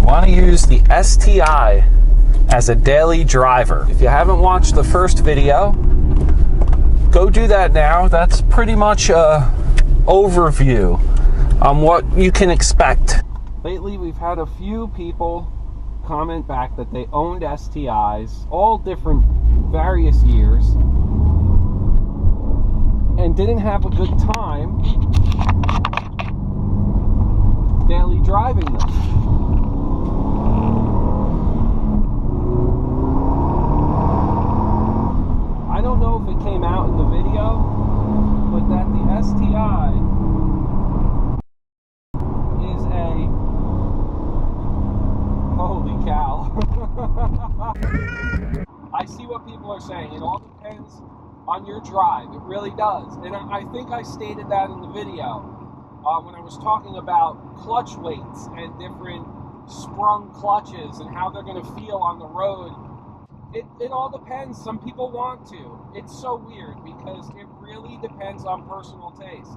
want to use the STi as a daily driver. If you haven't watched the first video, go do that now. That's pretty much a overview on what you can expect. Lately, we've had a few people comment back that they owned STIs, all different, various years, and didn't have a good time daily driving them. I don't know if it came out in the video, but that the STi is a... Holy cow. I see what people are saying. It all depends on your drive. It really does. And I think I stated that in the video when I was talking about clutch weights and different sprung clutches and how they're going to feel on the road. It all depends. Some people want to. It's so weird because it really depends on personal taste.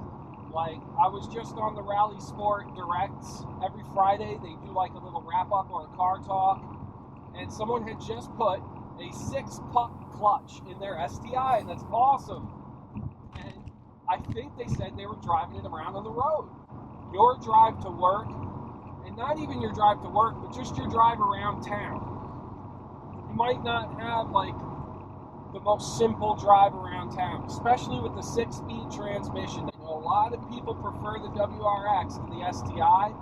Like, I was just on the Rally Sport Directs. Every Friday they do like a little wrap-up or a car talk. And someone had just put a 6-puck clutch in their STi, and that's awesome. And I think they said they were driving it around on the road. Your drive to work, and not even your drive to work, but just your drive around town. You might not have, like, the most simple drive around town, especially with the 6-speed transmission. A lot of people prefer the WRX to the STi.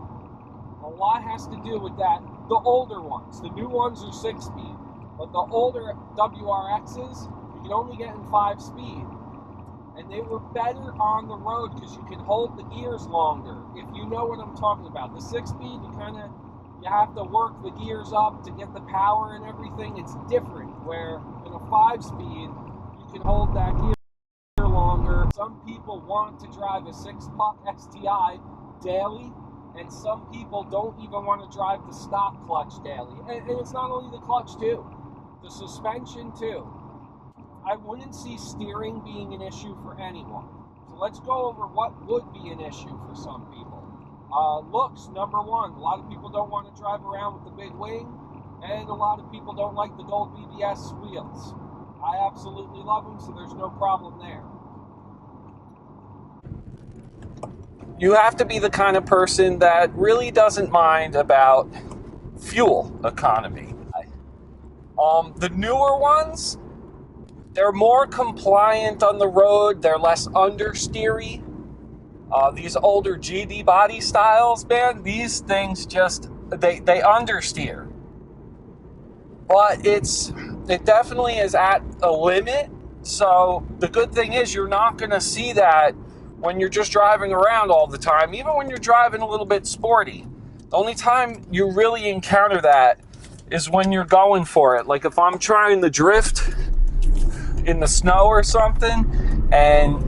A lot has to do with that. The older ones, the new ones are 6-speed, but the older WRXs, you can only get in 5-speed. And they were better on the road because you can hold the gears longer. If you know what I'm talking about. The 6-speed, you have to work the gears up to get the power and everything. It's different, where in a 5-speed, you can hold that gear longer. Some people want to drive a 6-puck STi daily, and some people don't even want to drive the stock clutch daily. And it's not only the clutch too, the suspension too. I wouldn't see steering being an issue for anyone. So let's go over what would be an issue for some people. Looks, number one. A lot of people don't want to drive around with the big wing, and a lot of people don't like the gold BBS wheels. I absolutely love them, so there's no problem there. You have to be the kind of person that really doesn't mind about fuel economy. The newer ones, they're more compliant on the road. They're less understeery. These older GD body styles, man, these things just, they understeer. But it definitely is at a limit. So the good thing is you're not going to see that when you're just driving around all the time, even when you're driving a little bit sporty. The only time you really encounter that is when you're going for it. Like if I'm trying to drift in the snow or something, and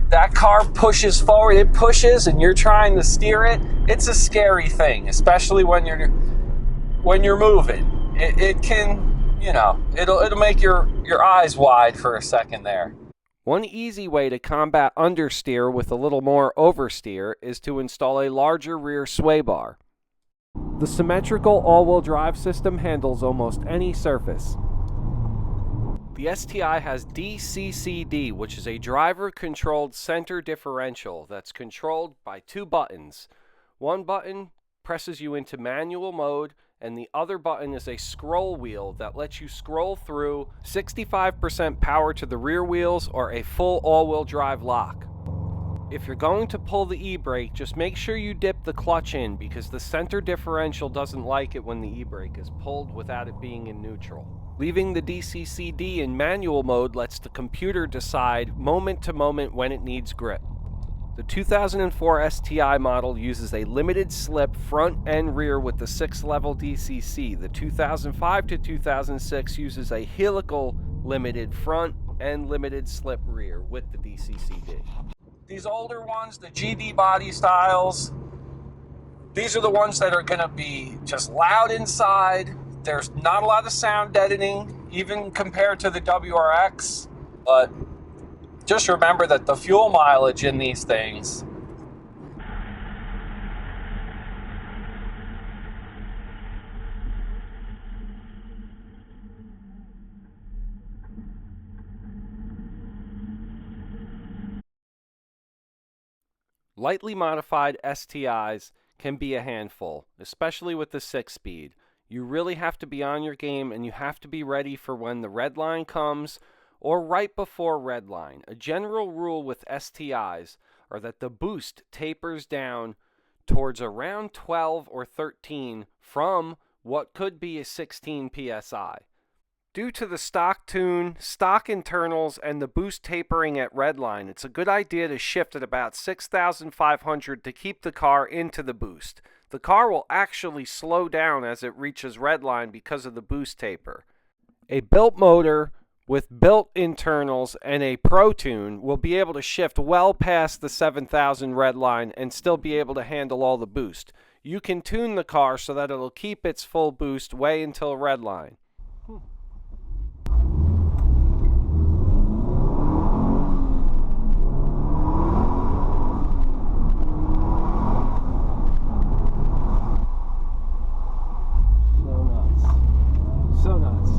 that car pushes forward, it pushes, and you're trying to steer it, it's a scary thing, especially when you're moving. It can, it'll make your eyes wide for a second there. One easy way to combat understeer with a little more oversteer is to install a larger rear sway bar. The symmetrical all-wheel drive system handles almost any surface. The STi has DCCD, which is a driver-controlled center differential that's controlled by 2 buttons. One button presses you into manual mode, and the other button is a scroll wheel that lets you scroll through 65% power to the rear wheels or a full all-wheel drive lock. If you're going to pull the e-brake, just make sure you dip the clutch in because the center differential doesn't like it when the e-brake is pulled without it being in neutral. Leaving the DCCD in manual mode lets the computer decide moment to moment when it needs grip. The 2004 STi model uses a limited slip front and rear with the 6-level DCC. The 2005 to 2006 uses a helical limited front and limited slip rear with the DCCD. These older ones, the GD body styles, these are the ones that are going to be just loud inside. There's not a lot of sound deadening, even compared to the WRX, but just remember that the fuel mileage in these things Lightly modified STIs can be a handful, especially with the 6-speed. You really have to be on your game, and you have to be ready for when the red line comes or right before red line. A general rule with STIs are that the boost tapers down towards around 12 or 13 from what could be a 16 psi. Due to the stock tune, stock internals, and the boost tapering at redline, it's a good idea to shift at about 6,500 to keep the car into the boost. The car will actually slow down as it reaches redline because of the boost taper. A built motor with built internals and a Pro Tune will be able to shift well past the 7,000 redline and still be able to handle all the boost. You can tune the car so that it'll keep its full boost way until redline. So nuts.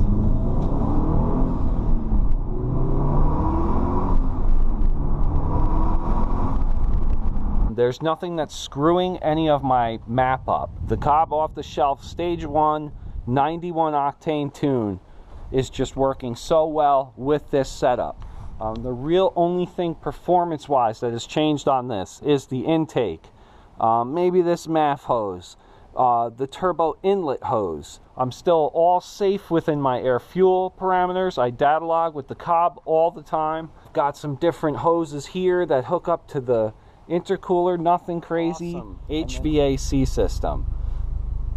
There's nothing that's screwing any of my map up. The Cobb off the shelf stage 1 91 octane tune is just working so well with this setup. The real only thing performance wise that has changed on this is the intake. Maybe this MAF hose. The turbo inlet hose. I'm still all safe within my air fuel parameters. I data log with the Cobb all the time. Got some different hoses here that hook up to the intercooler, nothing crazy. Awesome. HVAC system.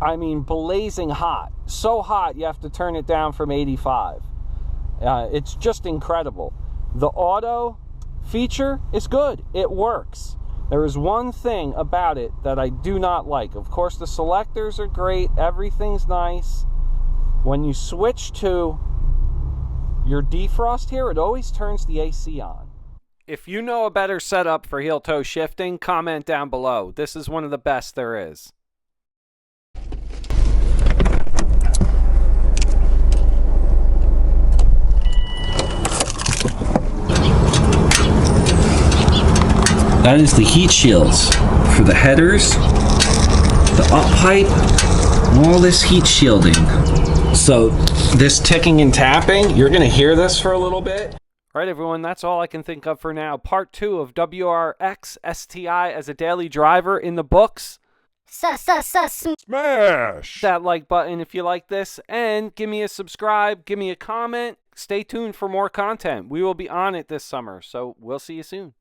I mean, blazing hot. So hot you have to turn it down from 85. It's just incredible. The auto feature is good. It works. There is one thing about it that I do not like. Of course, the selectors are great. Everything's nice. When you switch to your defrost here, it always turns the AC on. If you know a better setup for heel toe shifting, comment down below. This is one of the best there is. That is the heat shields for the headers, the up pipe, all this heat shielding. So this ticking and tapping, you're going to hear this for a little bit. All right, everyone, that's all I can think of for now. Part 2 of WRX STi as a daily driver in the books. Smash that like button if you like this, and give me a subscribe, give me a comment. Stay tuned for more content. We will be on it this summer, so we'll see you soon.